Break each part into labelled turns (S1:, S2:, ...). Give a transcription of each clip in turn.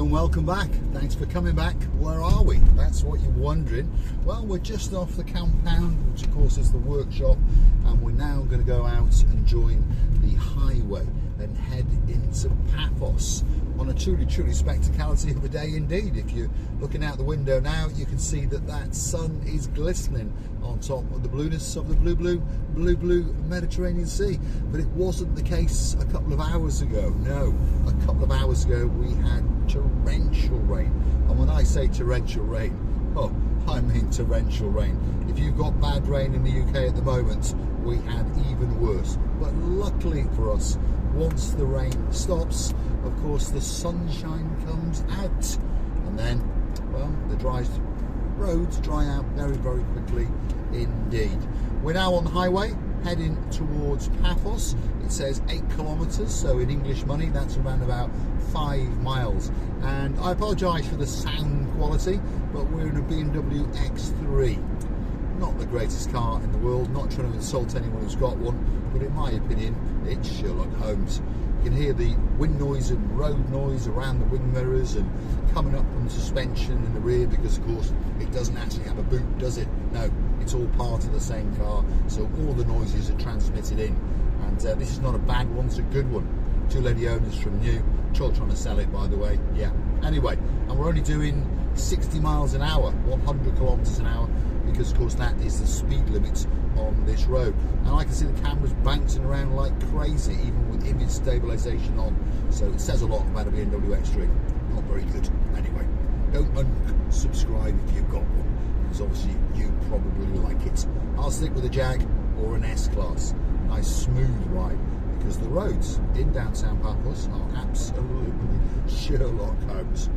S1: and welcome back. Thanks for coming back. Where are we? That's what you're wondering. Well, we're just off the compound, which of course is the workshop, and we're now going to go out and join the highway and head into Paphos on a truly spectacularity of a day indeed. If you're looking out the window now, you can see that that sun is glistening on top of the blueness of the blue Mediterranean Sea. But it wasn't the case a couple of hours ago. No, a couple of hours ago we had torrential rain. And when I say torrential rain, oh, I mean torrential rain. If you've got bad rain in the UK at the moment, we had even worse. But luckily for us, once the rain stops, of course the sunshine comes out, and then, well, the roads dry out very quickly indeed. We're now on the highway heading towards Paphos. It says 8 kilometres, so in English money that's around about 5 miles. And I apologise for the sound quality, but we're in a BMW X3. Not the greatest car in the world, not trying to insult anyone who's got one, but in my opinion, it's Sherlock Holmes. You can hear the wind noise and road noise around the wing mirrors and coming up on suspension in the rear, because of course it doesn't actually have a boot, does it? No, it's all part of the same car, so all the noises are transmitted in. And this is not a bad one, it's a good one. 2 lady owners from new, trying to sell it, by the way. Yeah, anyway, and we're only doing 60 miles an hour, 100 kilometres an hour, because of course that is the speed limit on this road. And I can see the cameras bouncing around like crazy, even with image stabilisation on. So it says a lot about a BMW X3. Not very good. Anyway, don't unsubscribe if you've got one, because obviously you probably like it. I'll stick with a Jag or an S-Class. Nice smooth ride, because the roads in downtown Paphos are absolutely Sherlock Holmes.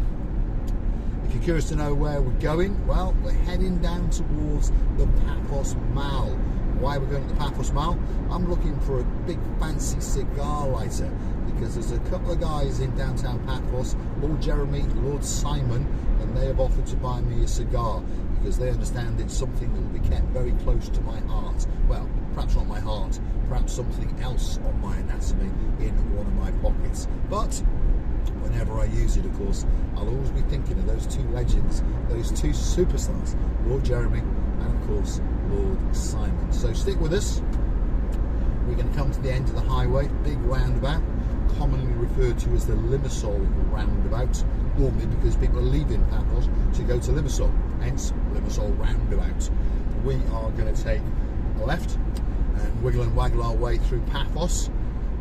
S1: If you're curious to know where we're going, well, we're heading down towards the Paphos Mall. Why we're going to the Paphos Mall? I'm looking for a big fancy cigar lighter, because there's a couple of guys in downtown Paphos, Lord Jeremy, Lord Simon, and they have offered to buy me a cigar, because they understand it's something that will be kept very close to my heart. Well, perhaps not my heart, perhaps something else on my anatomy in one of my pockets. But whenever I use it, of course, I'll always be thinking of those 2 legends, those 2 superstars, Lord Jeremy and, of course, Lord Simon. So stick with us. We're going to come to the end of the highway, big roundabout, commonly referred to as the Limassol roundabout, normally because people are leaving Paphos to go to Limassol, hence Limassol roundabout. We are going to take a left and wiggle and waggle our way through Paphos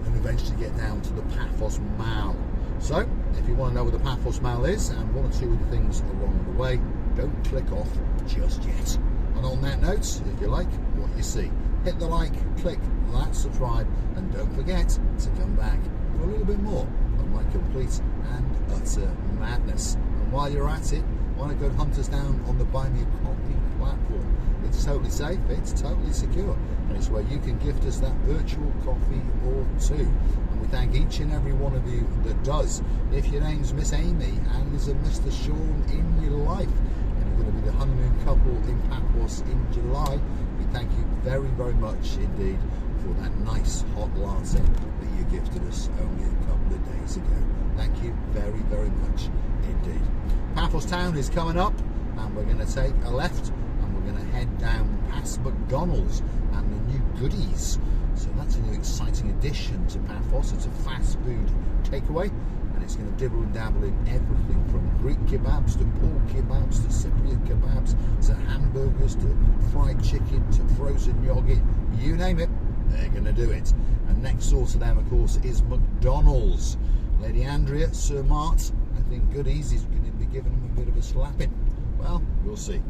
S1: and eventually get down to the Paphos Mall. So, if you want to know where the Paphos Mall is and one or two of the things along the way, don't click off just yet. And on that note, if you like what you see, hit the like, click that subscribe, and don't forget to come back for a little bit more of my complete and utter madness. And while you're at it, why not go and hunt us down on the Buy Me a Coffee platform? It's totally safe, it's totally secure, and it's where you can gift us that virtual coffee or 2. And we thank each and every one of you that does. If your name's Miss Amy and there's a Mr. Sean in your life, and you're going to be the honeymoon couple in Paphos in July, we thank you very much indeed for that nice hot latte that you gifted us only a couple of days ago. Thank you very much indeed. Paphos town is coming up, and we're going to take a left and we're going to head down past McDonald's and the new goodies. So that's a new exciting addition to Paphos. It's a fast food takeaway, and it's going to dibble and dabble in everything from Greek kebabs to pork kebabs to Cypriot kebabs to hamburgers to fried chicken to frozen yogurt, you name it, they're going to do it. And next door to them, of course, is McDonald's. Lady Andrea, Sir Mart, I think Goodies is going to be giving them a bit of a slapping. Well, we'll see.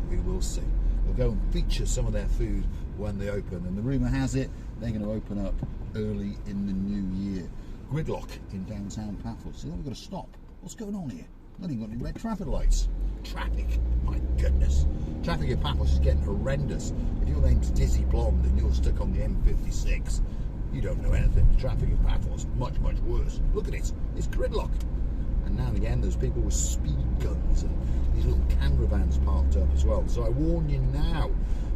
S1: We will see. We'll go and feature some of their food when they open, and the rumour has it they're going to open up early in the new year. Gridlock in downtown Paphos. So then we've got to stop. What's going on here? Not even got any red traffic lights. Traffic, my goodness. Traffic in Paphos is getting horrendous. If your name's Dizzy Blonde and you're stuck on the M56, you don't know anything. The traffic in Paphos is much worse. Look at it. It's gridlock. And now and again, there's people with speed guns and these little camera vans parked up as well. So I warn you now,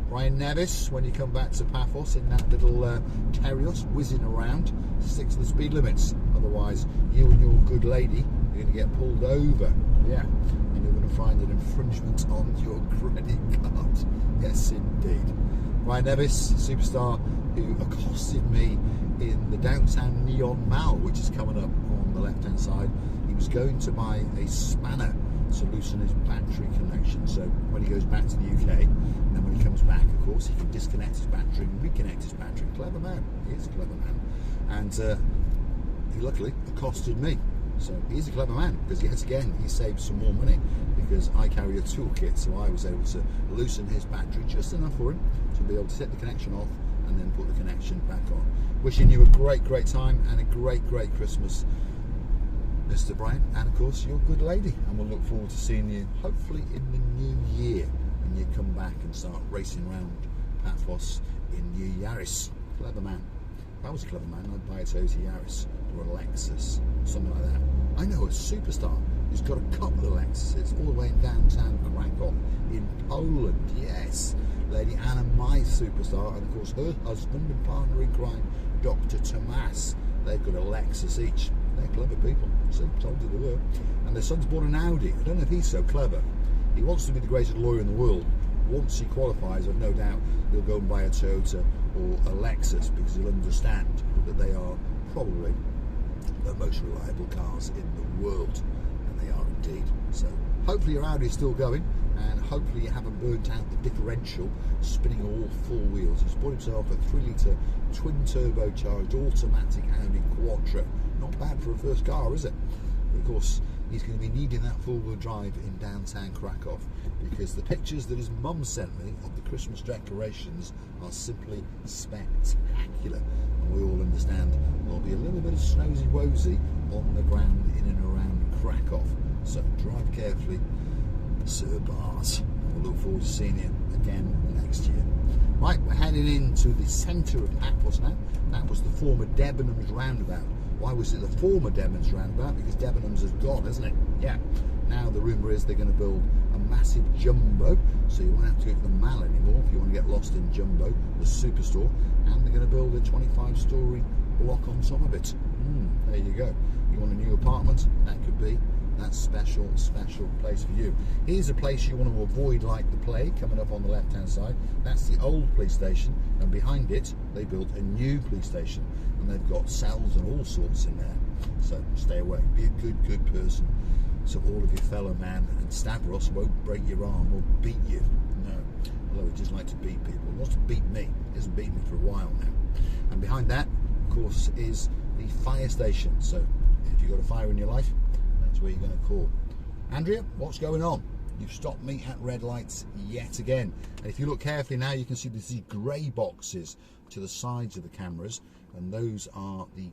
S1: Brian Nevis, when you come back to Paphos in that little Terios whizzing around, stick to the speed limits. Otherwise, you and your good lady you're going to get pulled over. Yeah, and you're going to find an infringement on your credit card. Yes, indeed. Ryan Nevis, superstar, who accosted me in the downtown Neon Mall, which is coming up on the left-hand side. He was going to buy a spanner to loosen his battery connection. So when he goes back to the UK, and then when he comes back, of course, he can disconnect his battery and reconnect his battery. Clever man. He is a clever man. And he luckily accosted me. So he's a clever man, because yet again he saved some more money, because I carry a toolkit, so I was able to loosen his battery just enough for him to be able to set the connection off and then put the connection back on. Wishing you a great time and a great Christmas, Mr. Brian, and of course your good lady, and we'll look forward to seeing you hopefully in the new year when you come back and start racing around Paphos in your Yaris. Clever man. If I was a clever man, I'd buy a Toyota Yaris or a Lexus, something like that. I know a superstar who's got a couple of Lexuses all the way in downtown Krakow in Poland. Yes, Lady Anna, my superstar, and of course her husband and partner in crime, Dr. Tomas. They've got a Lexus each. They're clever people. So told you they were. And their son's bought an Audi. I don't know if he's so clever. He wants to be the greatest lawyer in the world. Once he qualifies, I've no doubt he'll go and buy a Toyota or a Lexus, because he'll understand that they are probably the most reliable cars in the world, and they are indeed. So hopefully your Audi is still going, and hopefully you haven't burnt out the differential spinning all four wheels. He's bought himself a 3-litre twin turbocharged automatic Audi Quattro. Not bad for a first car, is it? But of course he's going to be needing that four-wheel drive in downtown Krakow, because the pictures that his mum sent me of the Christmas decorations are simply spectacular, and we all understand there'll be a little bit of snowy wozy on the ground in and around Krakow. So drive carefully, Sir Bart, and we'll look forward to seeing you again next year. Right, we're heading into the centre of Paphos now. That was the former Debenhams roundabout. Why was it the former Debenhams roundabout? Because Debenhams has gone, hasn't it? Yeah. Now the rumour is they're going to build a massive jumbo, so you won't have to go to the mall anymore if you want to get lost in jumbo, the superstore, and they're going to build a 25-storey block on top of it. There you go. You want a new apartment? That could be that special place for you. Here's a place you want to avoid like the plague, coming up on the left-hand side. That's the old police station, and behind it they built a new police station, and they've got cells and all sorts in there. So stay away. Be a good person, so all of your fellow man and Stavros won't break your arm or beat you. No, although he just like to beat people. He wants to beat me. He hasn't beaten me for a while now. And behind that, of course, is the fire station. So if you've got a fire in your life, that's where you're going to call. Andrea, what's going on? You've stopped me at red lights yet again. And if you look carefully now, you can see there's these grey boxes to the sides of the cameras, and those are the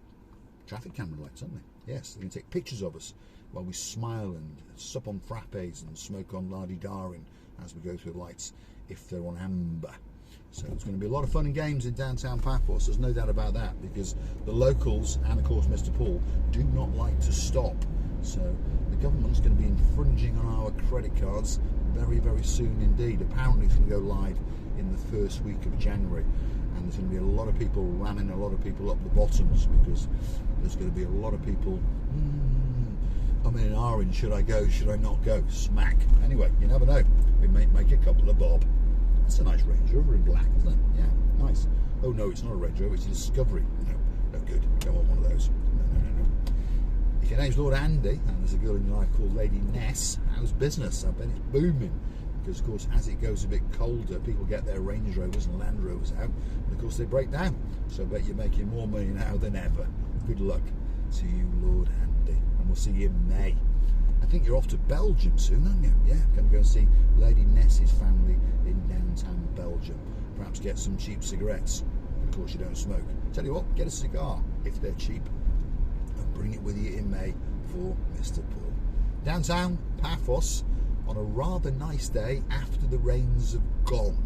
S1: traffic camera lights, aren't they? Yes, they can take pictures of us while we smile and sup on frappes and smoke on la-di-darin as we go through the lights, if they're on amber. So it's going to be a lot of fun and games in downtown Paphos, there's no doubt about that, because the locals and of course Mr. Paul do not like to stop. So the government's going to be infringing on our credit cards very soon indeed. Apparently it's going to go live in the first week of January, and there's going to be a lot of people ramming a lot of people up the bottoms, because there's going to be a lot of people I'm in an orange, should I go, should I not go? Smack. Anyway, you never know, we may make a couple of bob. That's a nice Range Rover in black, isn't it? Yeah, nice. Oh no, it's not a Range Rover, it's a Discovery. No good, don't want one of those. No. If your name's Lord Andy and there's a girl in your life called Lady Ness, how's business? I bet it's booming, because of course as it goes a bit colder, people get their Range Rovers and Land Rovers out, and of course they break down. So I bet you're making more money now than ever. Good luck to you, Lord Andy, and we'll see you in May. I think you're off to Belgium soon, aren't you? Yeah, going to go and see Lady Ness's family in downtown Belgium. Perhaps get some cheap cigarettes. Of course you don't smoke. Tell you what, get a cigar if they're cheap, and bring it with you in May for Mr. Paul. Downtown Paphos on a rather nice day after the rains have gone.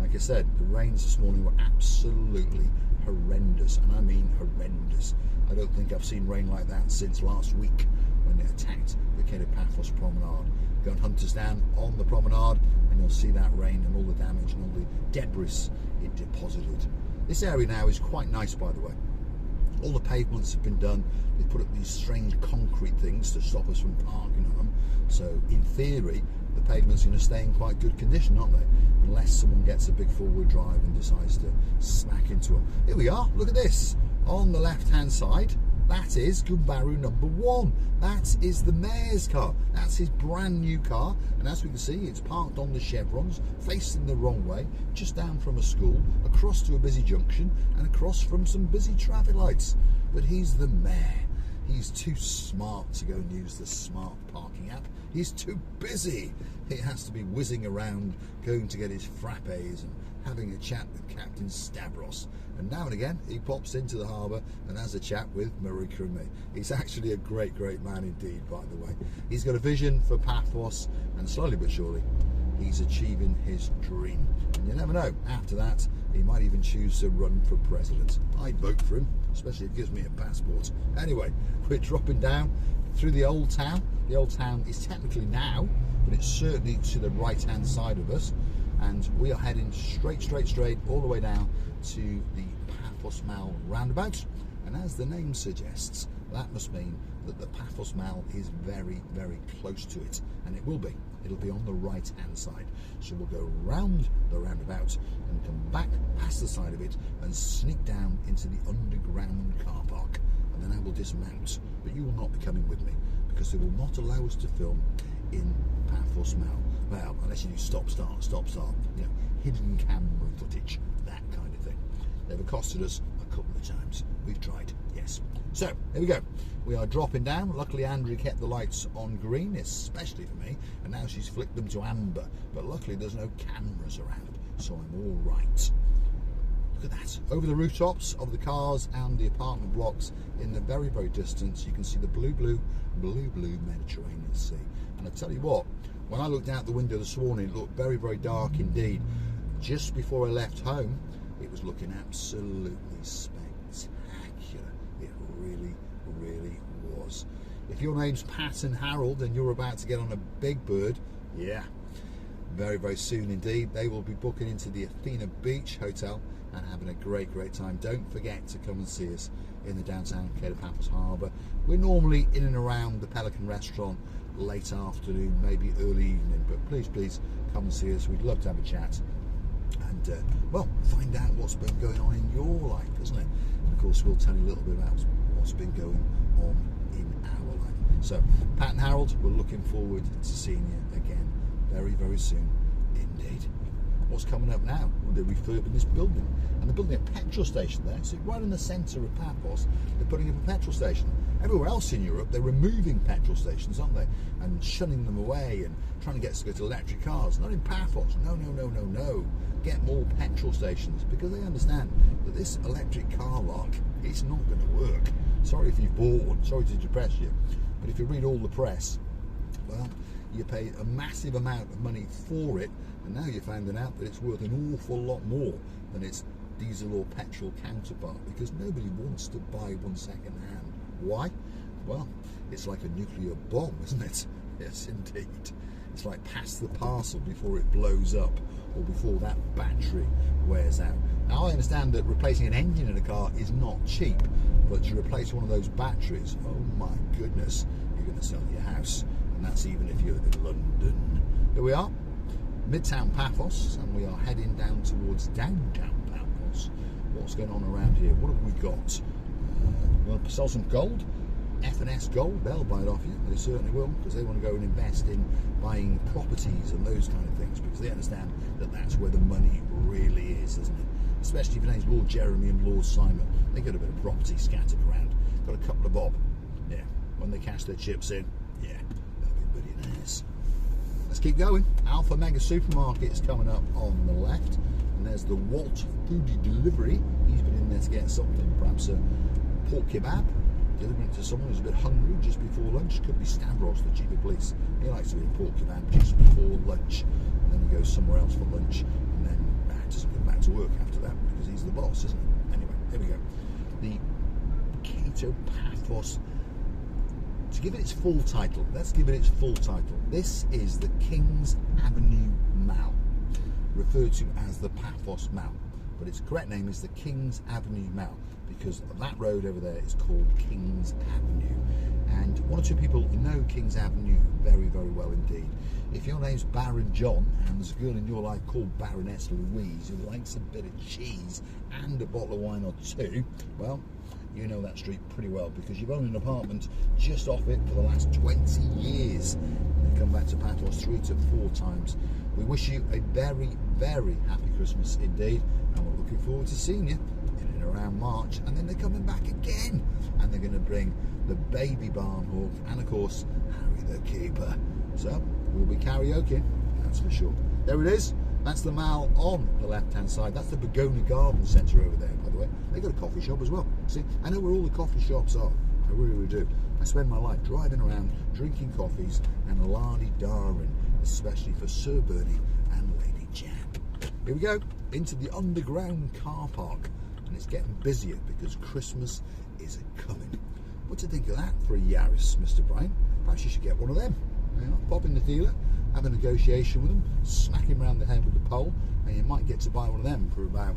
S1: Like I said, the rains this morning were absolutely horrendous, and I mean horrendous. I don't think I've seen rain like that since last week when it attacked the Quai de Paphos promenade. Go and hunt us down on the promenade and you'll see that rain and all the damage and all the debris it deposited. This area now is quite nice, by the way. All the pavements have been done. They put up these strange concrete things to stop us from parking on them. So in theory, the pavements are going to stay in quite good condition, aren't they? Unless someone gets a big four-wheel drive and decides to smack into them. Here we are. Look at this. On the left-hand side, that is Gumbaru number 1. That is the mayor's car. That's his brand new car. And as we can see, it's parked on the chevrons, facing the wrong way, just down from a school, across to a busy junction, and across from some busy traffic lights. But he's the mayor. He's too smart to go and use the smart parking app. He's too busy. He has to be whizzing around, going to get his frappes and having a chat with Captain Stavros. And now and again, he pops into the harbour and has a chat with Marika and me. He's actually a great, great man indeed, by the way. He's got a vision for Paphos, and slowly but surely, he's achieving his dream. And you never know, after that, he might even choose to run for president. I'd vote for him, especially if it gives me a passport. Anyway, we're dropping down through the old town. The old town is technically now, but it's certainly to the right-hand side of us. And we are heading straight all the way down to the Paphos Mall roundabout. And as the name suggests, that must mean that the Paphos Mall is very, very close to it. And it will be. It'll be on the right-hand side. So we'll go round the roundabout and come back past the side of it and sneak down into the underground car park. And then I will dismount. But you will not be coming with me, because they will not allow us to film in Paphos Mall. Well, unless you do stop, start, you know, hidden camera footage, that kind of thing. They've accosted us a couple of times. We've tried, yes. So, here we go. We are dropping down. Luckily, Andrew kept the lights on green, especially for me, and now she's flicked them to amber. But luckily, there's no cameras around, so I'm all right. Look at that. Over the rooftops of the cars and the apartment blocks, in the very, very distance, you can see the blue Mediterranean Sea. And I tell you what, when I looked out the window this morning, it looked very, very dark indeed. Just before I left home, it was looking absolutely spectacular. It really, really was. If your name's Pat and Harold and you're about to get on a big bird, yeah, very, very soon indeed, they will be booking into the Athena Beach Hotel and having a great, great time. Don't forget to come and see us in the downtown Cape of Paphos Harbour. We're normally in and around the Pelican restaurant late afternoon, maybe early evening, but please come and see us. We'd love to have a chat and well, find out what's been going on in your life, isn't it? And of course, we'll tell you a little bit about what's been going on in our life. So, Pat and Harold, we're looking forward to seeing you again very, very soon indeed. What's coming up now? Well, they're refurbing this building, and they're building a petrol station there. So right in the centre of Paphos, they're putting up a petrol station. Everywhere else in Europe, they're removing petrol stations, aren't they? And shunning them away and trying to get us to go to electric cars. Not in Paphos. No. Get more petrol stations, because they understand that this electric car lark, it's not going to work. Sorry if you've bought one. Sorry to depress you. But if you read all the press, well, you pay a massive amount of money for it, and now you're finding out that it's worth an awful lot more than its diesel or petrol counterpart, because nobody wants to buy one second hand. Why? Well, it's like a nuclear bomb, isn't it? Yes, indeed. It's like pass the parcel before it blows up, or before that battery wears out. Now, I understand that replacing an engine in a car is not cheap, but to replace one of those batteries, oh my goodness, you're going to sell your house. And that's even if you're in London. Here we are, Midtown Paphos, and we are heading down towards downtown Paphos. What's going on around here? What have we got? We'll sell some gold. F&S Gold, they'll buy it off you. They certainly will, because they want to go and invest in buying properties and those kind of things, because they understand that that's where the money really is, isn't it? Especially if your name's Lord Jeremy and Lord Simon. They got a bit of property scattered around. Got a couple of bob. Yeah, when they cash their chips in, yeah, they'll be billionaires. Let's keep going. Alpha Mega Supermarket is coming up on the left, and there's the Walt Foodie Delivery. He's been in there to get something, perhaps a pork kebab, delivering it to someone who's a bit hungry just before lunch. Could be Stavros, the chief of police. He likes to eat pork kebab just before lunch, and then he goes somewhere else for lunch, and then doesn't come back to work after that, because he's the boss, isn't he? Anyway, here we go. The Cato Paphos. To give it its full title, let's give it its full title. This is the King's Avenue Mall, referred to as the Paphos Mall, but its correct name is the King's Avenue Mall, because that road over there is called King's Avenue. And one or two people know King's Avenue very, very well indeed. If your name's Baron John and there's a girl in your life called Baroness Louise who likes a bit of cheese and a bottle of wine or two, well, you know that street pretty well because you've owned an apartment just off it for the last 20 years. And come back to Paphos 3 to 4 times. We wish you a very, very happy Christmas indeed, and we're looking forward to seeing you in and around March. And then they're coming back again, and they're going to bring the baby barn hawk and of course Harry the Keeper. So we'll be karaoke, that's for sure. There it is. That's the Mall on the left-hand side. That's the Begoni Garden Centre over there, by the way. They've got a coffee shop as well. See, I know where all the coffee shops are. I really, really do. I spend my life driving around, drinking coffees and la-di-daring, especially for Sir Bernie and Lady Jap. Here we go, into the underground car park. And it's getting busier because Christmas is a-coming. What do you think of that for a Yaris, Mr. Brian? Perhaps you should get one of them. You know, pop in the dealer, have a negotiation with them, smack him around the head with the pole, and you might get to buy one of them for about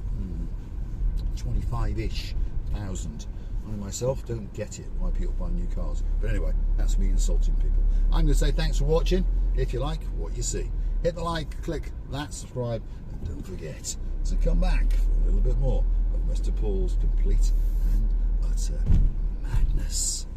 S1: 25-ish thousand. I myself don't get it why people buy new cars. But anyway, that's me insulting people. I'm going to say thanks for watching. If you like what you see, hit the like, click that subscribe, and don't forget to come back for a little bit more of Mr. Paul's complete and utter madness.